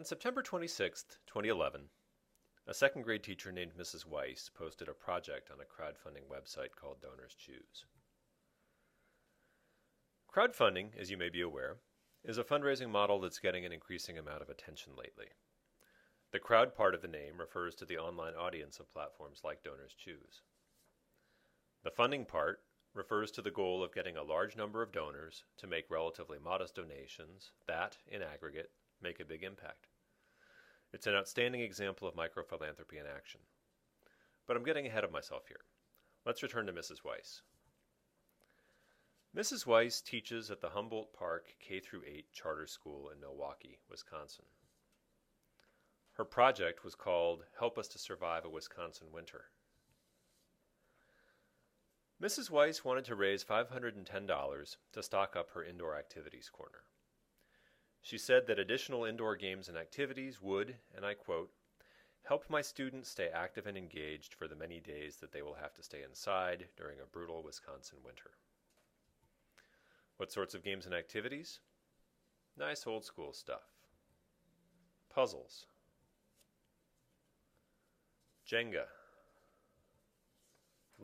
On September 26, 2011, a second grade teacher named Mrs. Weiss posted a project on a crowdfunding website called Donors Choose. Crowdfunding, as you may be aware, is a fundraising model that's getting an increasing amount of attention lately. The crowd part of the name refers to the online audience of platforms like Donors Choose. The funding part refers to the goal of getting a large number of donors to make relatively modest donations that, in aggregate, make a big impact. It's an outstanding example of microphilanthropy in action. But I'm getting ahead of myself here. Let's return to Mrs. Weiss. Mrs. Weiss teaches at the Humboldt Park K-8 charter school in Milwaukee, Wisconsin. Her project was called Help Us to Survive a Wisconsin Winter. Mrs. Weiss wanted to raise $510 to stock up her indoor activities corner. She said that additional indoor games and activities would, and I quote, help my students stay active and engaged for the many days that they will have to stay inside during a brutal Wisconsin winter. What sorts of games and activities? Nice old school stuff. Puzzles, Jenga,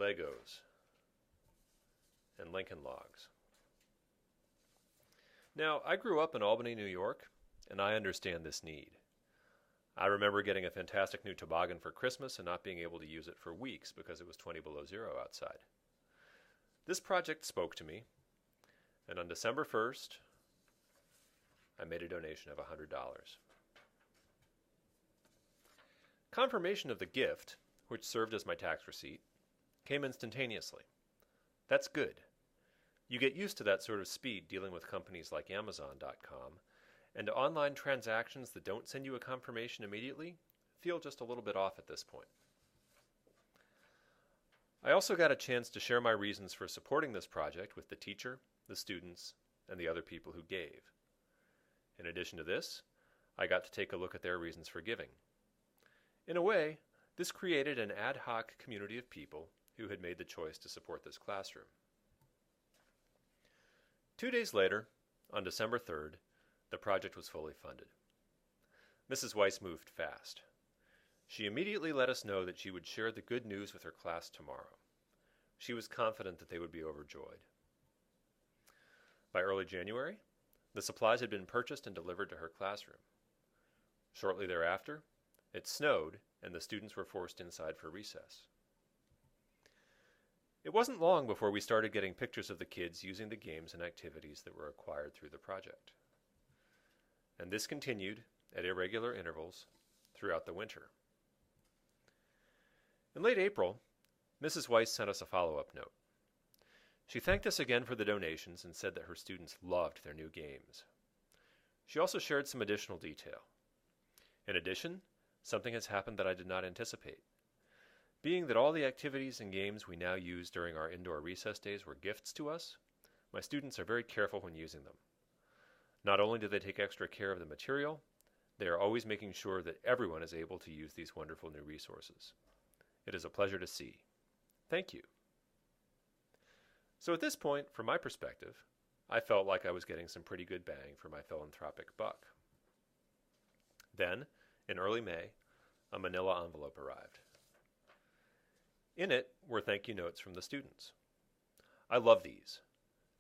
Legos, and Lincoln Logs. Now, I grew up in Albany, New York, and I understand this need. I remember getting a fantastic new toboggan for Christmas and not being able to use it for weeks because it was 20 below zero outside. This project spoke to me, and on December 1st, I made a donation of $100. Confirmation of the gift, which served as my tax receipt, came instantaneously. That's good. You get used to that sort of speed dealing with companies like Amazon.com, and online transactions that don't send you a confirmation immediately feel just a little bit off at this point. I also got a chance to share my reasons for supporting this project with the teacher, the students, and the other people who gave. In addition to this, I got to take a look at their reasons for giving. In a way, this created an ad hoc community of people who had made the choice to support this classroom. 2 days later, on December 3rd, the project was fully funded. Mrs. Weiss moved fast. She immediately let us know that she would share the good news with her class tomorrow. She was confident that they would be overjoyed. By early January, the supplies had been purchased and delivered to her classroom. Shortly thereafter, it snowed and the students were forced inside for recess. It wasn't long before we started getting pictures of the kids using the games and activities that were acquired through the project. And this continued at irregular intervals throughout the winter. In late April, Mrs. Weiss sent us a follow-up note. She thanked us again for the donations and said that her students loved their new games. She also shared some additional detail. In addition, something has happened that I did not anticipate. Being that all the activities and games we now use during our indoor recess days were gifts to us, my students are very careful when using them. Not only do they take extra care of the material, they are always making sure that everyone is able to use these wonderful new resources. It is a pleasure to see. Thank you. So at this point, from my perspective, I felt like I was getting some pretty good bang for my philanthropic buck. Then, in early May, a manila envelope arrived. In it were thank you notes from the students. I love these.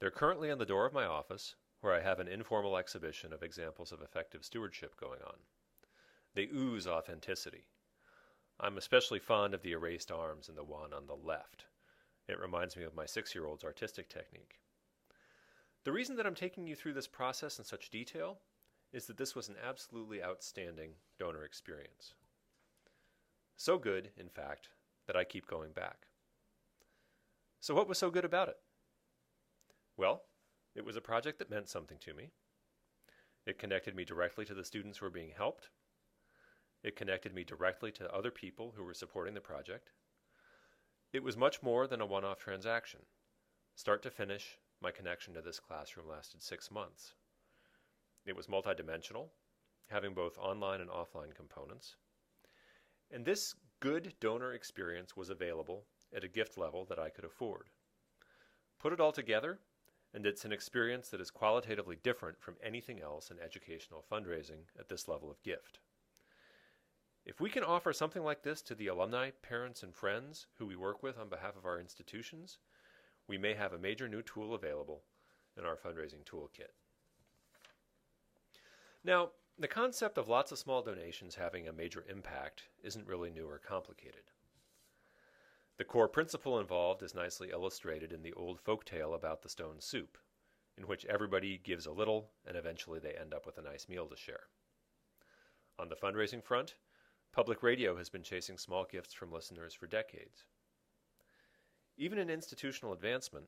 They're currently on the door of my office, where I have an informal exhibition of examples of effective stewardship going on. They ooze authenticity. I'm especially fond of the erased arms and the one on the left. It reminds me of my 6-year-old's artistic technique. The reason that I'm taking you through this process in such detail is that this was an absolutely outstanding donor experience. So good, in fact, that I keep going back. So what was so good about it? Well, it was a project that meant something to me. It connected me directly to the students who were being helped. It connected me directly to other people who were supporting the project. It was much more than a one-off transaction. Start to finish, my connection to this classroom lasted 6 months. It was multidimensional, having both online and offline components. And this good donor experience was available at a gift level that I could afford. Put it all together, and it's an experience that is qualitatively different from anything else in educational fundraising at this level of gift. If we can offer something like this to the alumni, parents, and friends who we work with on behalf of our institutions, we may have a major new tool available in our fundraising toolkit. Now, the concept of lots of small donations having a major impact isn't really new or complicated. The core principle involved is nicely illustrated in the old folktale about the stone soup, in which everybody gives a little and eventually they end up with a nice meal to share. On the fundraising front, public radio has been chasing small gifts from listeners for decades. Even in institutional advancement,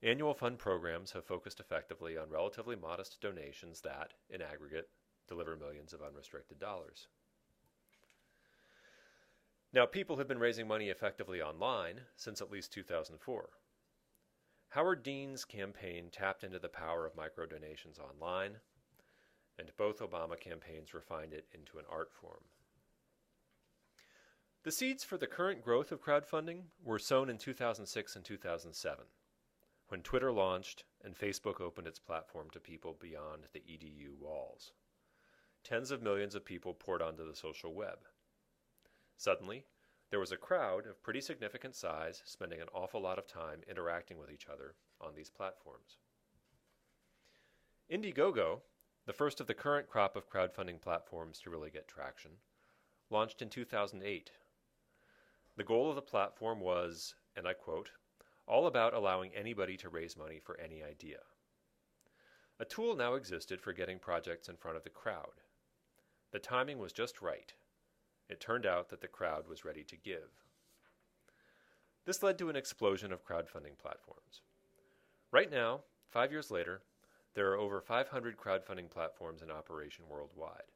annual fund programs have focused effectively on relatively modest donations that, in aggregate, deliver millions of unrestricted dollars. Now, people have been raising money effectively online since at least 2004. Howard Dean's campaign tapped into the power of microdonations online, and both Obama campaigns refined it into an art form. The seeds for the current growth of crowdfunding were sown in 2006 and 2007, when Twitter launched and Facebook opened its platform to people beyond the EDU walls. Tens of millions of people poured onto the social web. Suddenly, there was a crowd of pretty significant size spending an awful lot of time interacting with each other on these platforms. Indiegogo, the first of the current crop of crowdfunding platforms to really get traction, launched in 2008. The goal of the platform was, and I quote, all about allowing anybody to raise money for any idea. A tool now existed for getting projects in front of the crowd. The timing was just right. It turned out that the crowd was ready to give. This led to an explosion of crowdfunding platforms. Right now, 5 years later, there are over 500 crowdfunding platforms in operation worldwide.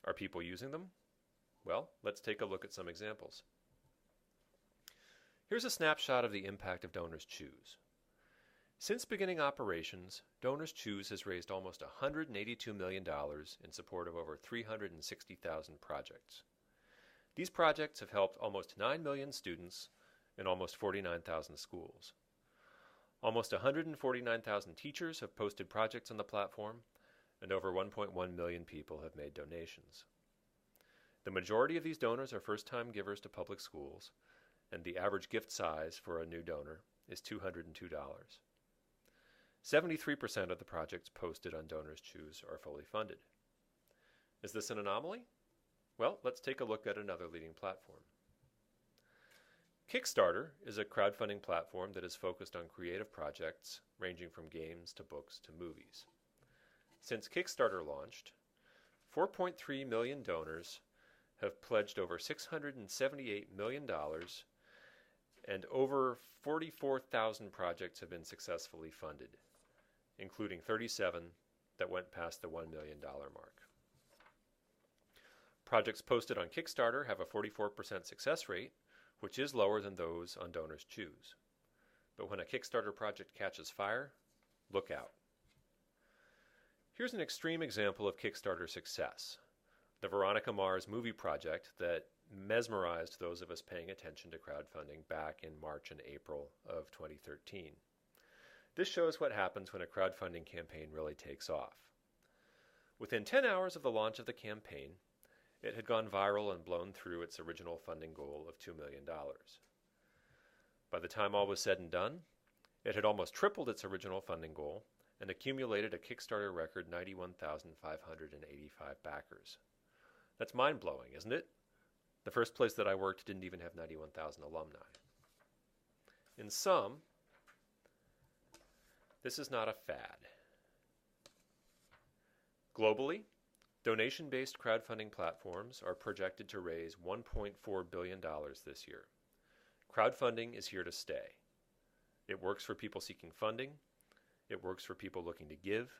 Are people using them? Well, let's take a look at some examples. Here's a snapshot of the impact of Donors Choose. Since beginning operations, Donors Choose has raised almost $182 million in support of over 360,000 projects. These projects have helped almost 9 million students in almost 49,000 schools. Almost 149,000 teachers have posted projects on the platform, and over 1.1 million people have made donations. The majority of these donors are first-time givers to public schools, and the average gift size for a new donor is $202. 73% of the projects posted on Donors Choose are fully funded. Is this an anomaly? Well, let's take a look at another leading platform. Kickstarter is a crowdfunding platform that is focused on creative projects ranging from games to books to movies. Since Kickstarter launched, 4.3 million donors have pledged over $678 million, and over 44,000 projects have been successfully funded, including 37 that went past the $1 million mark. Projects posted on Kickstarter have a 44% success rate, which is lower than those on Donors Choose. But when a Kickstarter project catches fire, look out. Here's an extreme example of Kickstarter success: the Veronica Mars movie project that mesmerized those of us paying attention to crowdfunding back in March and April of 2013. This shows what happens when a crowdfunding campaign really takes off. Within 10 hours of the launch of the campaign, it had gone viral and blown through its original funding goal of $2 million. By the time all was said and done, it had almost tripled its original funding goal and accumulated a Kickstarter record 91,585 backers. That's mind-blowing, isn't it? The first place that I worked didn't even have 91,000 alumni. In sum, this is not a fad. Globally, donation-based crowdfunding platforms are projected to raise $1.4 billion this year. Crowdfunding is here to stay. It works for people seeking funding. It works for people looking to give.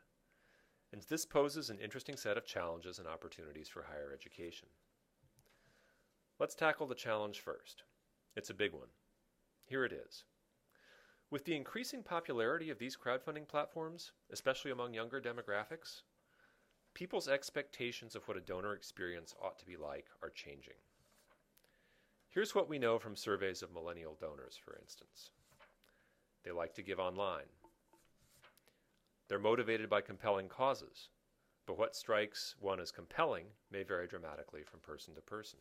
And this poses an interesting set of challenges and opportunities for higher education. Let's tackle the challenge first. It's a big one. Here it is. With the increasing popularity of these crowdfunding platforms, especially among younger demographics, people's expectations of what a donor experience ought to be like are changing. Here's what we know from surveys of millennial donors, for instance. They like to give online. They're motivated by compelling causes, but what strikes one as compelling may vary dramatically from person to person.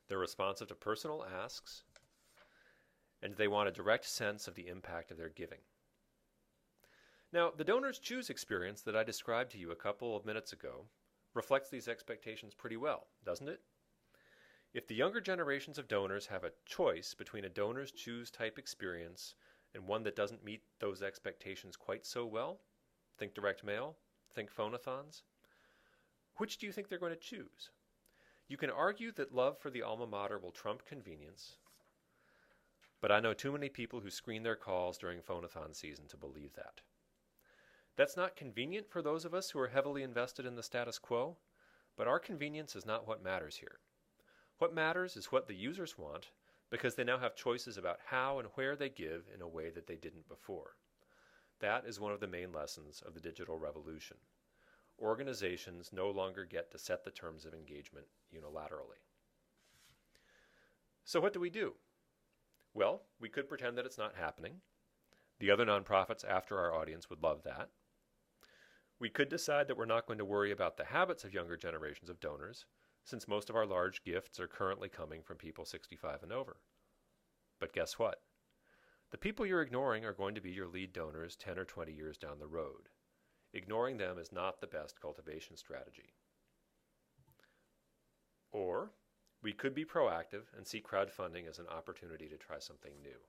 They're responsive to personal asks, and they want a direct sense of the impact of their giving. Now, the Donors Choose experience that I described to you a couple of minutes ago reflects these expectations pretty well, doesn't it? If the younger generations of donors have a choice between a Donors Choose type experience and one that doesn't meet those expectations quite so well, think direct mail, think phone-a-thons, which do you think they're going to choose? You can argue that love for the alma mater will trump convenience, but I know too many people who screen their calls during phone-a-thon season to believe that. That's not convenient for those of us who are heavily invested in the status quo, but our convenience is not what matters here. What matters is what the users want, because they now have choices about how and where they give in a way that they didn't before. That is one of the main lessons of the digital revolution. Organizations no longer get to set the terms of engagement unilaterally. So what do we do? Well, we could pretend that it's not happening. The other nonprofits after our audience would love that. We could decide that we're not going to worry about the habits of younger generations of donors, since most of our large gifts are currently coming from people 65 and over. But guess what? The people you're ignoring are going to be your lead donors 10 or 20 years down the road. Ignoring them is not the best cultivation strategy. Or we could be proactive and see crowdfunding as an opportunity to try something new.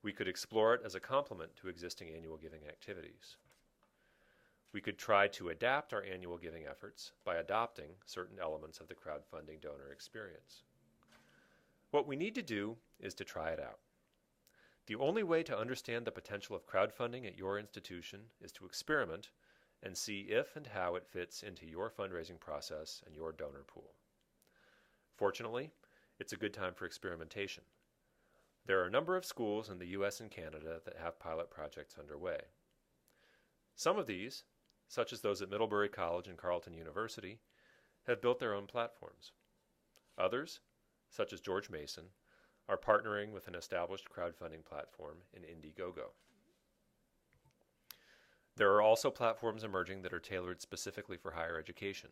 We could explore it as a complement to existing annual giving activities. We could try to adapt our annual giving efforts by adopting certain elements of the crowdfunding donor experience. What we need to do is to try it out. The only way to understand the potential of crowdfunding at your institution is to experiment and see if and how it fits into your fundraising process and your donor pool. Fortunately, it's a good time for experimentation. There are a number of schools in the US and Canada that have pilot projects underway. Some of these, such as those at Middlebury College and Carleton University, have built their own platforms. Others, such as George Mason, are partnering with an established crowdfunding platform in Indiegogo. There are also platforms emerging that are tailored specifically for higher education,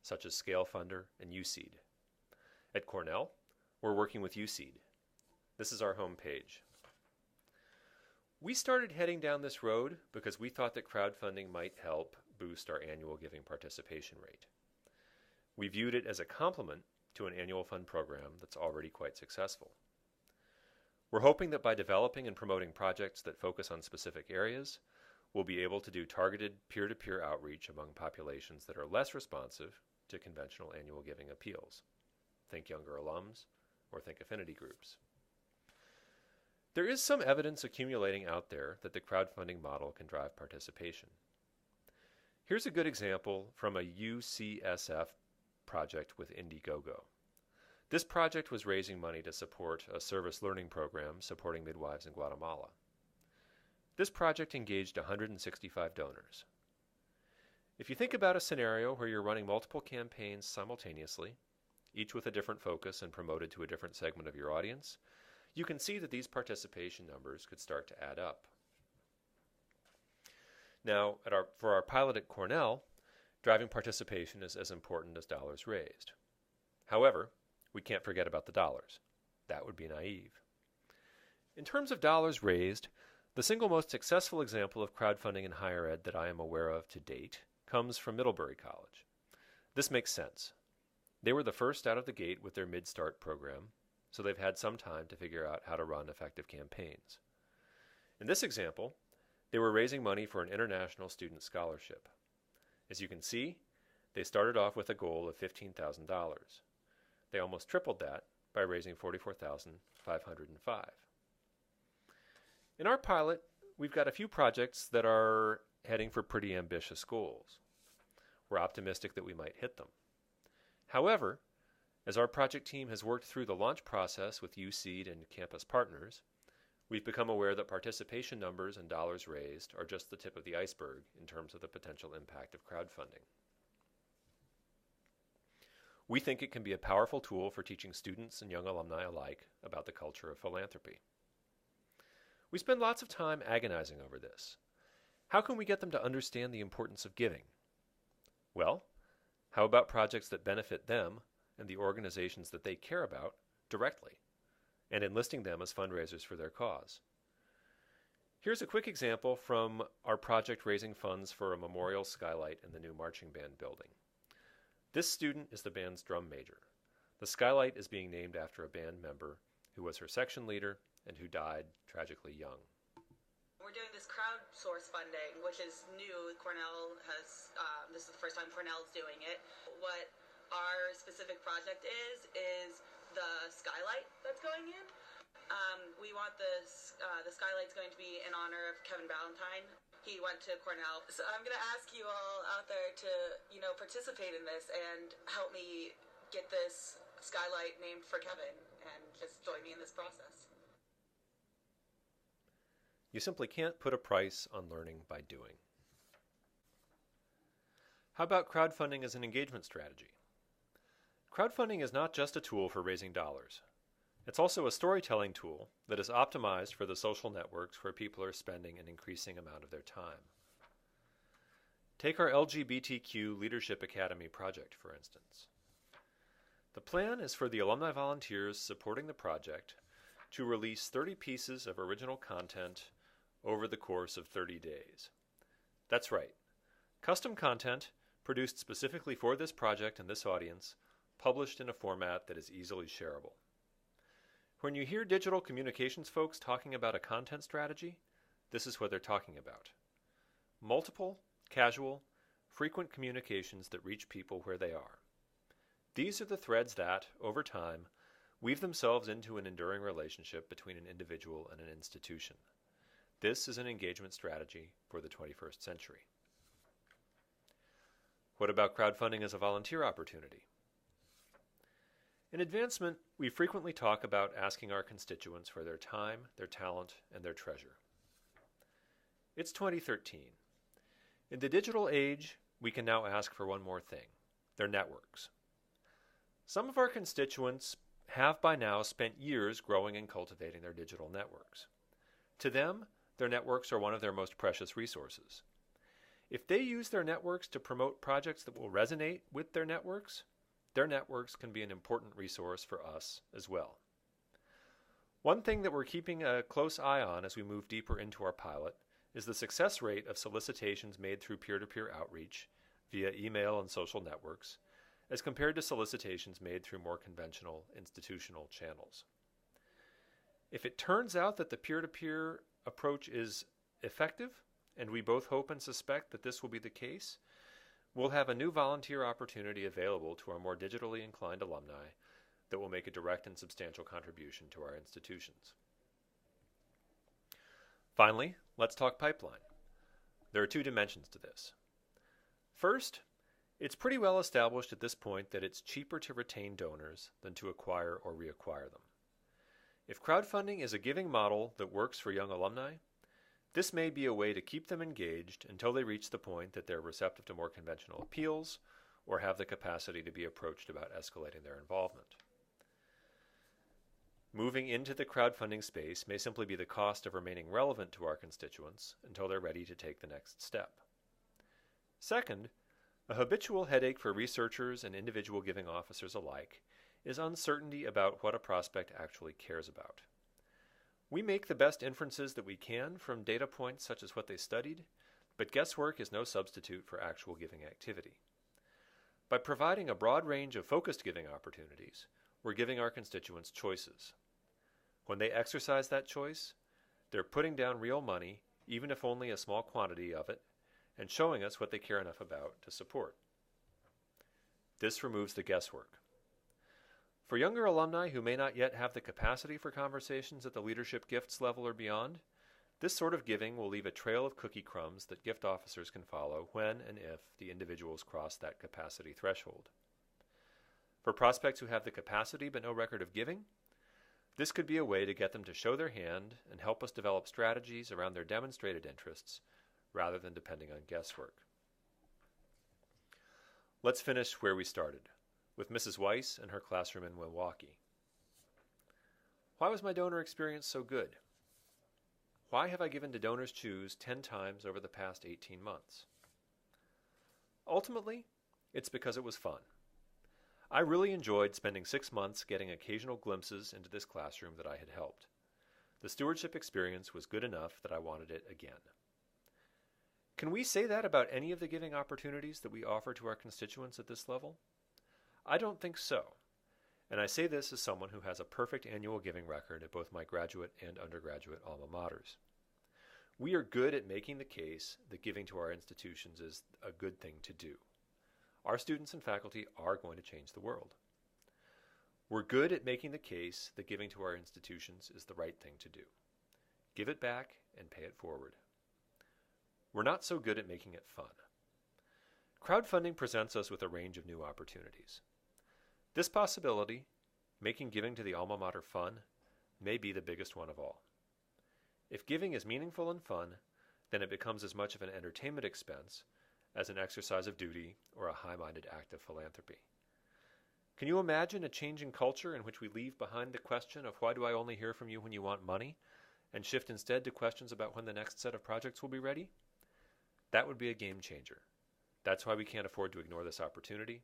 such as ScaleFunder and USeed. At Cornell, we're working with USeed. This is our homepage. We started heading down this road because we thought that crowdfunding might help boost our annual giving participation rate. We viewed it as a complement to an annual fund program that's already quite successful. We're hoping that by developing and promoting projects that focus on specific areas, we'll be able to do targeted peer-to-peer outreach among populations that are less responsive to conventional annual giving appeals. Think younger alums, or think affinity groups. There is some evidence accumulating out there that the crowdfunding model can drive participation. Here's a good example from a UCSF project with Indiegogo. This project was raising money to support a service learning program supporting midwives in Guatemala. This project engaged 165 donors. If you think about a scenario where you're running multiple campaigns simultaneously, each with a different focus and promoted to a different segment of your audience, you can see that these participation numbers could start to add up. Now, for our pilot at Cornell, driving participation is as important as dollars raised. However, we can't forget about the dollars. That would be naive. In terms of dollars raised, the single most successful example of crowdfunding in higher ed that I am aware of to date comes from Middlebury College. This makes sense. They were the first out of the gate with their Mid-Start program, so they've had some time to figure out how to run effective campaigns. In this example, they were raising money for an international student scholarship. As you can see, they started off with a goal of $15,000. They almost tripled that by raising $44,505. In our pilot, we've got a few projects that are heading for pretty ambitious goals. We're optimistic that we might hit them. However, as our project team has worked through the launch process with USeed and campus partners, we've become aware that participation numbers and dollars raised are just the tip of the iceberg in terms of the potential impact of crowdfunding. We think it can be a powerful tool for teaching students and young alumni alike about the culture of philanthropy. We spend lots of time agonizing over this. How can we get them to understand the importance of giving? Well, how about projects that benefit them and the organizations that they care about directly, and enlisting them as fundraisers for their cause? Here's a quick example from our project raising funds for a memorial skylight in the new marching band building. This student is the band's drum major. The skylight is being named after a band member who was her section leader and who died tragically young. We're doing this crowdsource funding, which is new. Cornell has, this is the first time Cornell's doing it. What our specific project is the skylight that's going in. We want this, the skylight's going to be in honor of Kevin Valentine. He went to Cornell. So I'm going to ask you all out there to, participate in this and help me get this skylight named for Kevin and just join me in this process. You simply can't put a price on learning by doing. How about crowdfunding as an engagement strategy? Crowdfunding is not just a tool for raising dollars. It's also a storytelling tool that is optimized for the social networks where people are spending an increasing amount of their time. Take our LGBTQ Leadership Academy project, for instance. The plan is for the alumni volunteers supporting the project to release 30 pieces of original content over the course of 30 days. That's right, custom content produced specifically for this project and this audience, published in a format that is easily shareable. When you hear digital communications folks talking about a content strategy, this is what they're talking about. Multiple, casual, frequent communications that reach people where they are. These are the threads that, over time, weave themselves into an enduring relationship between an individual and an institution. This is an engagement strategy for the 21st century. What about crowdfunding as a volunteer opportunity? In advancement, we frequently talk about asking our constituents for their time, their talent, and their treasure. It's 2013. In the digital age, we can now ask for one more thing: their networks. Some of our constituents have by now spent years growing and cultivating their digital networks. To them, their networks are one of their most precious resources. If they use their networks to promote projects that will resonate with their networks can be an important resource for us as well. One thing that we're keeping a close eye on as we move deeper into our pilot is the success rate of solicitations made through peer-to-peer outreach via email and social networks, as compared to solicitations made through more conventional institutional channels. If it turns out that the peer-to-peer approach is effective, and we both hope and suspect that this will be the case, we'll have a new volunteer opportunity available to our more digitally inclined alumni that will make a direct and substantial contribution to our institutions. Finally, let's talk pipeline. There are two dimensions to this. First, it's pretty well established at this point that it's cheaper to retain donors than to acquire or reacquire them. If crowdfunding is a giving model that works for young alumni, this may be a way to keep them engaged until they reach the point that they're receptive to more conventional appeals or have the capacity to be approached about escalating their involvement. Moving into the crowdfunding space may simply be the cost of remaining relevant to our constituents until they're ready to take the next step. Second, a habitual headache for researchers and individual giving officers alike is uncertainty about what a prospect actually cares about. We make the best inferences that we can from data points such as what they studied, but guesswork is no substitute for actual giving activity. By providing a broad range of focused giving opportunities, we're giving our constituents choices. When they exercise that choice, they're putting down real money, even if only a small quantity of it, and showing us what they care enough about to support. This removes the guesswork. For younger alumni who may not yet have the capacity for conversations at the leadership gifts level or beyond, this sort of giving will leave a trail of cookie crumbs that gift officers can follow when and if the individuals cross that capacity threshold. For prospects who have the capacity but no record of giving, this could be a way to get them to show their hand and help us develop strategies around their demonstrated interests rather than depending on guesswork. Let's finish where we started, with Mrs. Weiss and her classroom in Milwaukee. Why was my donor experience so good? why have I given to Donors Choose 10 times over the past 18 months? Ultimately, it's because it was fun. I really enjoyed spending 6 months getting occasional glimpses into this classroom that I had helped. The stewardship experience was good enough that I wanted it again. Can we say that about any of the giving opportunities that we offer to our constituents at this level? I don't think so. And I say this as someone who has a perfect annual giving record at both my graduate and undergraduate alma maters. We are good at making the case that giving to our institutions is a good thing to do. Our students and faculty are going to change the world. We're good at making the case that giving to our institutions is the right thing to do. Give it back and pay it forward. We're not so good at making it fun. Crowdfunding presents us with a range of new opportunities. This possibility, making giving to the alma mater fun, may be the biggest one of all. If giving is meaningful and fun, then it becomes as much of an entertainment expense as an exercise of duty or a high-minded act of philanthropy. Can you imagine a change in culture in which we leave behind the question of why do I only hear from you when you want money, and shift instead to questions about when the next set of projects will be ready? That would be a game changer. That's why we can't afford to ignore this opportunity.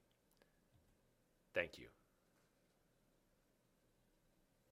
Thank you.